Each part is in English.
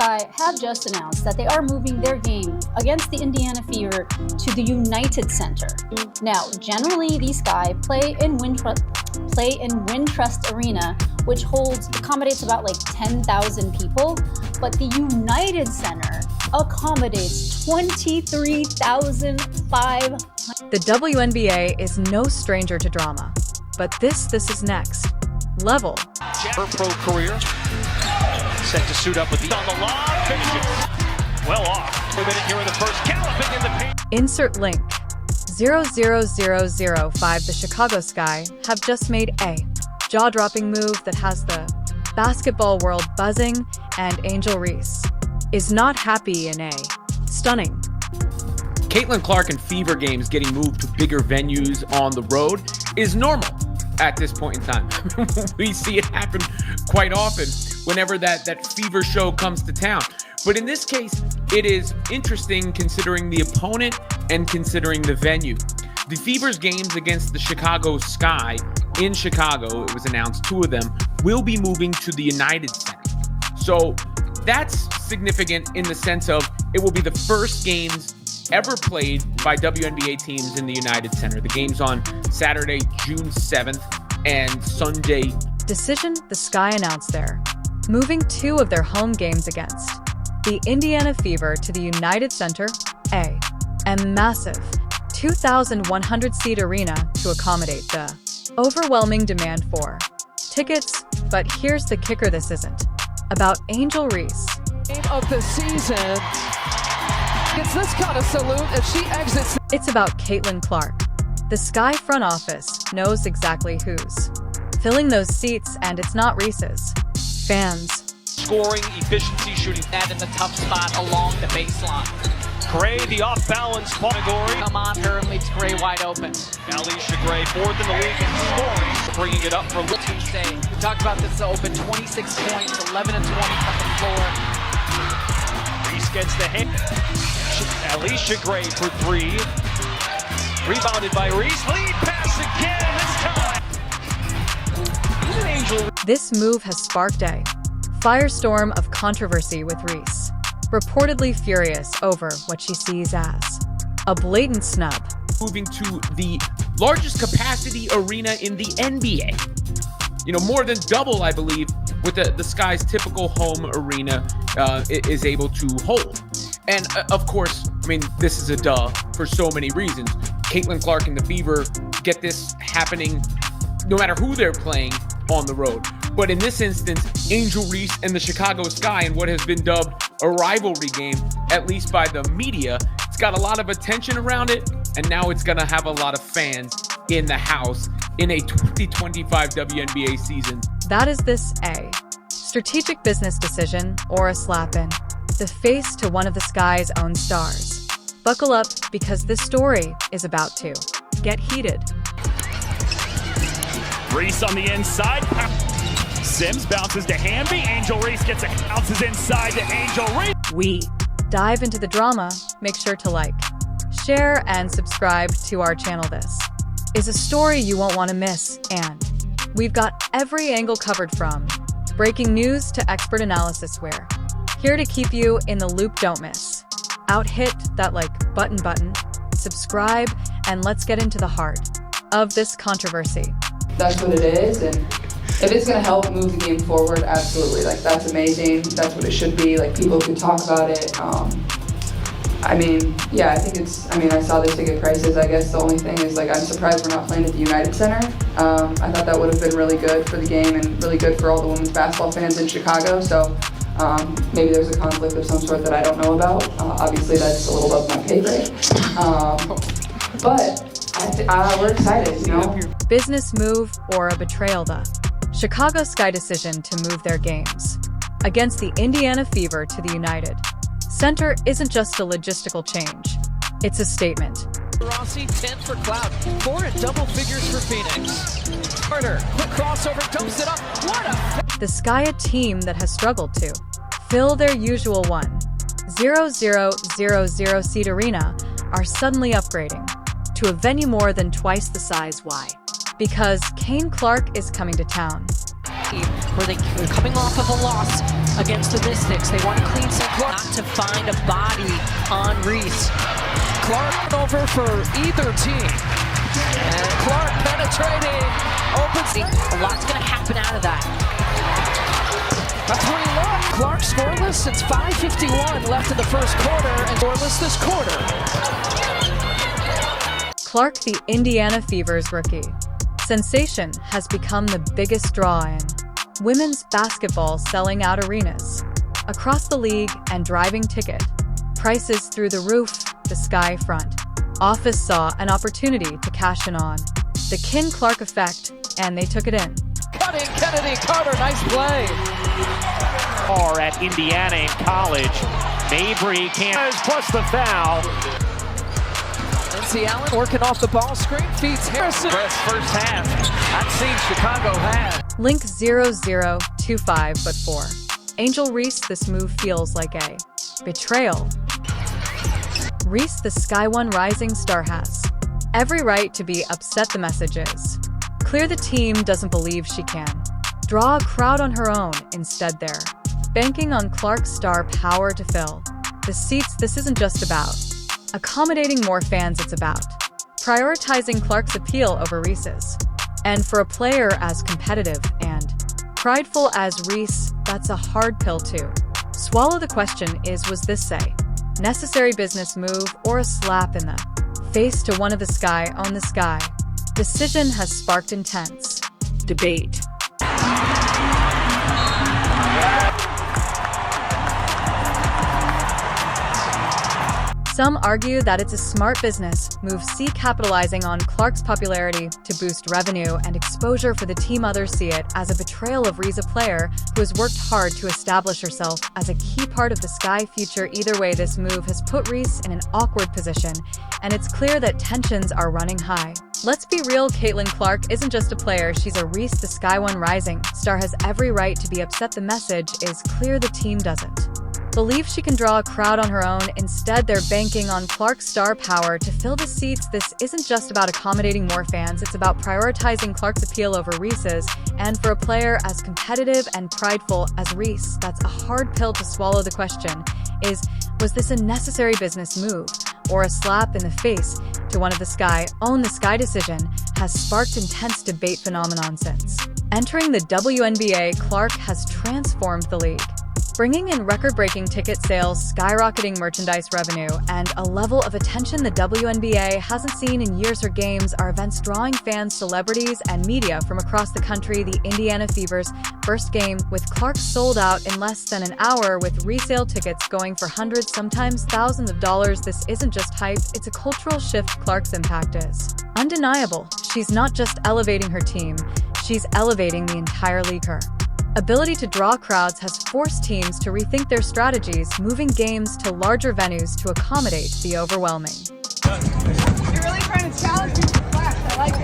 Sky have just announced that they are moving their game against the Indiana Fever to the United Center. Now, generally, the Sky play in Wintrust Arena, which accommodates about like 10,000 people, but the United Center accommodates 23,500. The WNBA is no stranger to drama, but this is next level. Her pro career set to suit up with the on the lob, finishes well off. A minute here in the first, galloping in the paint. Insert link. 00005 The Chicago Sky have just made a jaw-dropping move that has the basketball world buzzing, and Angel Reese is not happy in a stunning. Caitlin Clark and Fever games getting moved to bigger venues on the road is normal at this point in time. We see it happen quite often whenever that Fever show comes to town. But in this case, it is interesting considering the opponent and considering the venue. The Fever's games against the Chicago Sky in Chicago, it was announced 2 of them, will be moving to the United Center. So that's significant in the sense of it will be the first games ever played by WNBA teams in the United Center. The game's on Saturday, June 7th and Sunday. Decision the Sky announced there, moving 2 of their home games against the Indiana Fever to the United Center, a massive 2,100-seat arena to accommodate the overwhelming demand for tickets. But here's the kicker: this isn't about Angel Reese. Game of the season gets this kind of salute as she exits. It's about Caitlin Clark. The Sky front office knows exactly who's filling those seats, and it's not Reese's fans. Scoring, efficiency, shooting that in the tough spot along the baseline. Gray, the off-balance category. Come on her and leaves Gray wide open. Alicia Gray, 4th in the league in scoring, bringing it up for Tuesday. We talked about this open, 26 points, 11 and 20 from the floor. Reese gets the hit. Alicia Gray for 3. Rebounded by Reese. Lead pass again, this time. Angel. This move has sparked a firestorm of controversy, with Reese reportedly furious over what she sees as a blatant snub. Moving to the largest capacity arena in the NBA. More than double, I believe, what the Sky's typical home arena is able to hold. And of course, this is a duh for so many reasons. Caitlin Clark and the Fever get this happening no matter who they're playing on the road. But in this instance, Angel Reese and the Chicago Sky in what has been dubbed a rivalry game, at least by the media. It's got a lot of attention around it, and now it's going to have a lot of fans in the house in a 2025 WNBA season. That is this a strategic business decision or a slap in the face to one of the Sky's own stars? Buckle up, because this story is about to get heated. Reese on the inside. Sims bounces to Hamby. Angel Reese gets it. Bounces inside to Angel Reese. We dive into the drama. Make sure to like, share, and subscribe to our channel. This is a story you won't want to miss, and we've got every angle covered, from breaking news to expert analysis. We're here to keep you in the loop. Don't miss out. Hit that like button, subscribe, and let's get into the heart of this controversy. That's what it is, and if it's going to help move the game forward, absolutely. That's amazing. That's what it should be. People can talk about it. I think it's, I saw the ticket prices. I guess the only thing is, I'm surprised we're not playing at the United Center. I thought that would have been really good for the game and really good for all the women's basketball fans in Chicago. So maybe there's a conflict of some sort that I don't know about. Obviously, that's a little above my pay grade. But we're excited, Business move or a betrayal? The Chicago Sky decision to move their games against the Indiana Fever to the United Center isn't just a logistical change. It's a statement. Rossi, 10 for Cloud, 4 at double figures for Phoenix. Carter, quick crossover, dumps it up. What a... The Sky, a team that has struggled to fill their usual 1,000-seat arena, are suddenly upgrading to a venue more than twice the size. Why? Because Caitlin Clark is coming to town. Where they're coming off of a loss against the Mystics. They want to clean some Clark. Not to find a body on Reese. Clark over for either team. And Clark penetrating. Opens. A lot's going to happen out of that. A 3-look. Clark scoreless since 5:51 left in the first quarter and scoreless this quarter. Clark, the Indiana Fever's rookie. Sensation has become the biggest draw in women's basketball, selling out arenas across the league and driving ticket prices through the roof. The Sky front office saw an opportunity to cash in on the Kin-Clark effect, and they took it in. Cutting Kennedy Carter, nice play. Are at Indiana in college. Mabry can't plus the foul. Lindsay Allen working off the ball screen, feeds Harrison. First half, I've seen Chicago have. Link 0025 but 4. Angel Reese, this move feels like a betrayal. Reese, the Sky One rising star, has every right to be upset. The message is clear. The team doesn't believe she can draw a crowd on her own. Instead, they're banking on Clark's star power to fill the seats. This isn't just about accommodating more fans, it's about prioritizing Clark's appeal over Reese's. And for a player as competitive and prideful as Reese, that's a hard pill to swallow. The question is, was this a necessary business move or a slap in the face to one of the Sky on the Sky? Decision has sparked intense debate. Some argue that it's a smart business move, capitalizing on Clark's popularity to boost revenue and exposure for the team. Others see it as a betrayal of Reese, a player who has worked hard to establish herself as a key part of the Sky future. Either way, this move has put Reese in an awkward position, and it's clear that tensions are running high. Let's be real, Caitlin Clark isn't just a player, she's a Reese, the Sky One rising star, has every right to be upset. The message is clear, the team doesn't believe she can draw a crowd on her own. Instead, they're banking on Clark's star power to fill the seats. This isn't just about accommodating more fans, it's about prioritizing Clark's appeal over Reese's. And for a player as competitive and prideful as Reese, that's a hard pill to swallow. The question is, was this a necessary business move or a slap in the face to one of the Sky own? The Sky decision has sparked intense debate. Phenomenon since entering the WNBA, Clark has transformed the league, bringing in record-breaking ticket sales, skyrocketing merchandise revenue, and a level of attention the WNBA hasn't seen in years. Her games are events drawing fans, celebrities, and media from across the country. The Indiana Fever's first game with Clark sold out in less than an hour, with resale tickets going for hundreds, sometimes thousands of dollars. This isn't just hype, it's a cultural shift. Clark's impact is undeniable. She's not just elevating her team, she's elevating the entire league. Her ability to draw crowds has forced teams to rethink their strategies, moving games to larger venues to accommodate the overwhelming. You're really trying to challenge me for class. I like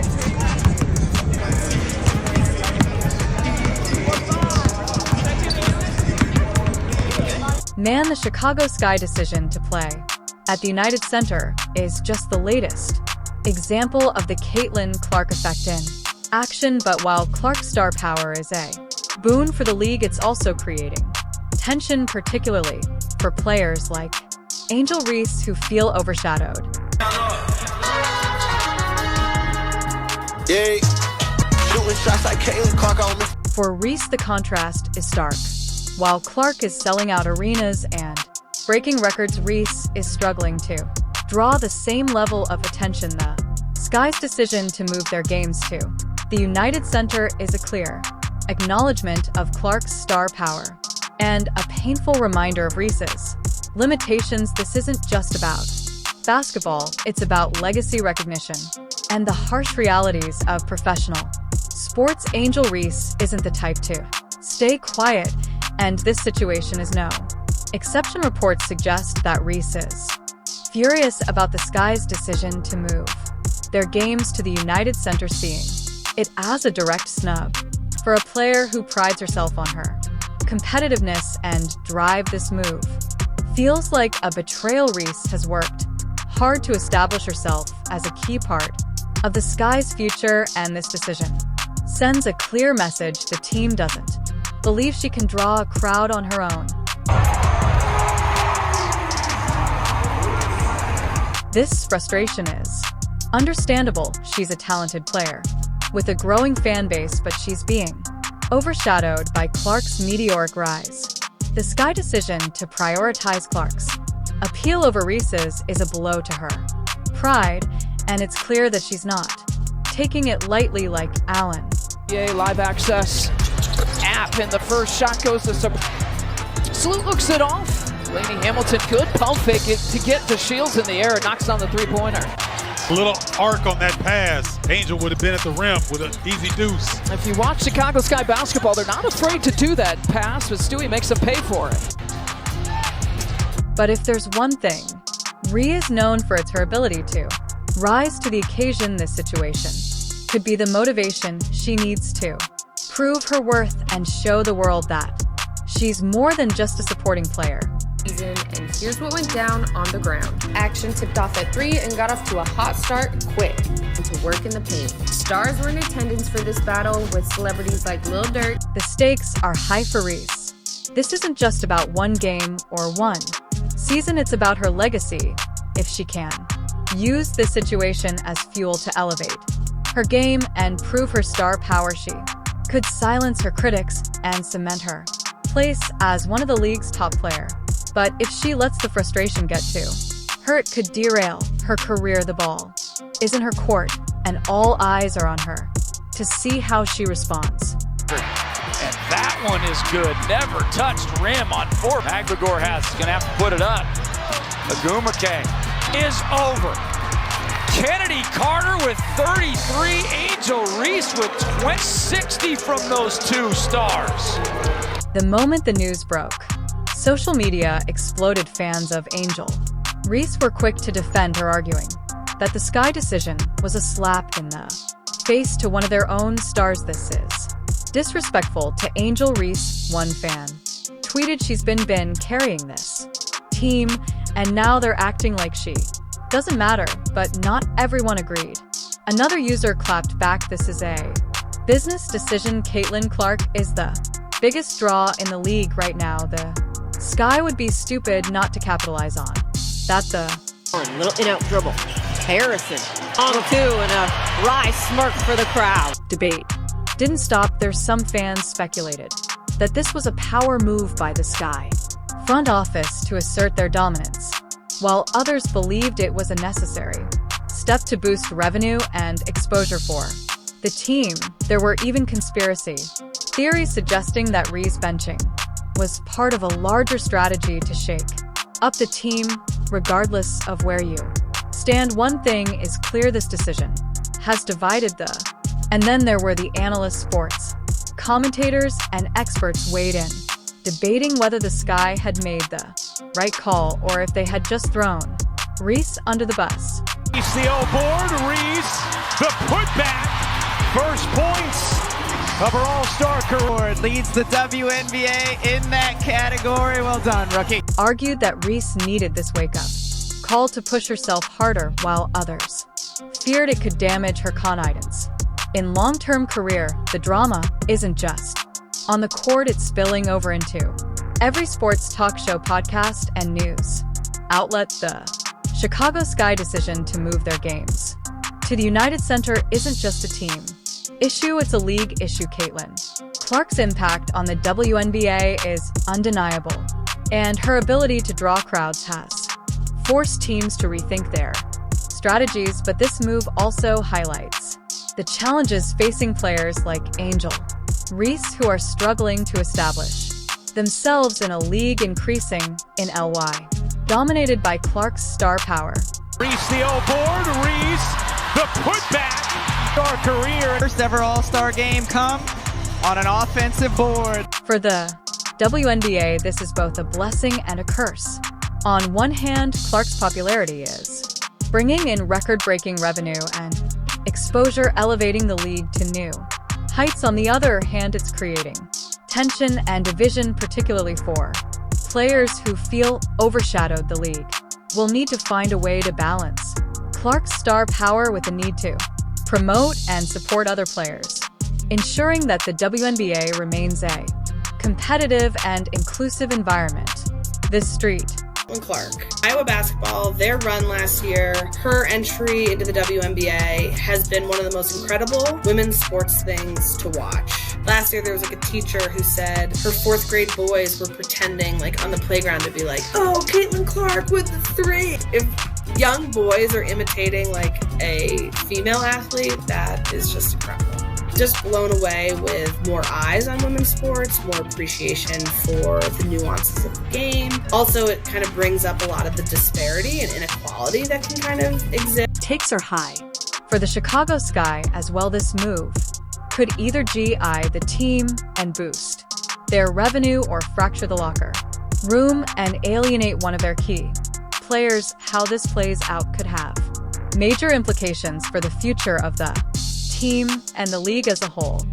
it. Man, the Chicago Sky decision to play at the United Center is just the latest example of the Caitlin Clark effect in action. But while Clark's star power is a boon for the league, it's also creating tension, particularly for players like Angel Reese, who feel overshadowed. For Reese, the contrast is stark. While Clark is selling out arenas and breaking records, Reese is struggling to draw the same level of attention. The Sky's decision to move their games to the United Center is a clear acknowledgement of Clark's star power and a painful reminder of Reese's limitations. This isn't just about basketball, it's about legacy recognition and the harsh realities of professional sports. Angel Reese isn't the type to stay quiet, and this situation is no exception. Reports suggest that Reese is furious about the Sky's decision to move their games to the United Center, seeing it as a direct snub for a player who prides herself on her competitiveness and drive. This move feels like a betrayal. Reese has worked hard to establish herself as a key part of the Sky's future, and this decision sends a clear message: the team doesn't believes she can draw a crowd on her own. This frustration is understandable. She's a talented player with a growing fan base, but she's being overshadowed by Clark's meteoric rise. The Sky decision to prioritize Clark's appeal over Reese's is a blow to her pride, and it's clear that she's not taking it lightly like Allen. NBA live access app, and the first shot goes to Salute looks it off. Laney Hamilton could pump fake it to get to Shields in the air and knocks down the three-pointer. A little arc on that pass. Angel would have been at the rim with an easy deuce. If you watch Chicago Sky basketball, they're not afraid to do that pass, but Stewie makes them pay for it. But if there's one thing Ree is known for, it's her ability to rise to the occasion. This situation could be the motivation she needs to prove her worth and show the world that she's more than just a supporting player. And here's what went down on the ground. Action tipped off at 3 and got off to a hot start quick to work in the paint. Stars were in attendance for this battle with celebrities like Lil Durk. The stakes are high for Reese. This isn't just about one game or one season, it's about her legacy. If she can use this situation as fuel to elevate her game and prove her star power, she could silence her critics and cement her place as one of the league's top player. But if she lets the frustration get to her, it could derail her career. The ball is in her court, and all eyes are on her to see how she responds. And that one is good. Never touched rim on 4. Magligor gonna have to put it up. Agumake is over. Kennedy Carter with 33. Angel Reese with 60 from those two stars. The moment the news broke, social media exploded. Fans of Angel Reese were quick to defend her, arguing that the Sky decision was a slap in the face to one of their own stars. This is disrespectful to Angel Reese. One fan tweeted, "She's been carrying this team, and now they're acting like she doesn't matter," but not everyone agreed. Another user clapped back, "This is a business decision. Caitlin Clark is the biggest draw in the league right now. The Sky would be stupid not to capitalize on that." The little in-out dribble. Harrison on 2 and a wry smirk for the crowd. Debate didn't stop there. Some fans speculated that this was a power move by the Sky front office to assert their dominance, while others believed it was a necessary step to boost revenue and exposure for the team. There were even conspiracy theories suggesting that Reese benching was part of a larger strategy to shake up the team. Regardless of where you stand, one thing is clear: this decision has divided the. And then there were the analysts, sports commentators, and experts weighed in, debating whether the Sky had made the right call or if they had just thrown Reese under the bus. Reese the O-board, Reese the putback. First points of her All-Star career. Leads the WNBA in that category. Well done, rookie. Argued that Reese needed this wake-up call to push herself harder, while others feared it could damage her confidence. In long-term career, the drama isn't just on the court, it's spilling over into every sports talk show, podcast, and news outlet. The Chicago Sky decision to move their games to the United Center isn't just a team issue, it's a league issue. Caitlin Clark's impact on the WNBA is undeniable, and her ability to draw crowds has forced teams to rethink their strategies. But this move also highlights the challenges facing players like Angel Reese, who are struggling to establish themselves in a league increasing in LY, dominated by Clark's star power. Reese the O-board, Reese the putback. Our career. First ever All-Star game come on an offensive board. For the WNBA, this is both a blessing and a curse. On one hand, Clark's popularity is bringing in record-breaking revenue and exposure, elevating the league to new heights. On the other hand, it's creating tension and division, particularly for players who feel overshadowed. The league will need to find a way to balance Clark's star power with the need to promote and support other players, ensuring that the WNBA remains a competitive and inclusive environment. This street. Clark. Iowa basketball, their run last year, her entry into the WNBA has been one of the most incredible women's sports things to watch. Last year there was like a teacher who said her 4th grade boys were pretending like on the playground to be like, oh, Caitlin Clark with the 3. If young boys are imitating like a female athlete, that is just incredible. Just blown away with more eyes on women's sports, more appreciation for the nuances of the game. Also, it kind of brings up a lot of the disparity and inequality that can kind of exist. Takes are high. For the Chicago Sky as well, this move could either GI the team and boost their revenue or fracture the locker room and alienate one of their key players. How this plays out could have major implications for the future of the team and the league as a whole.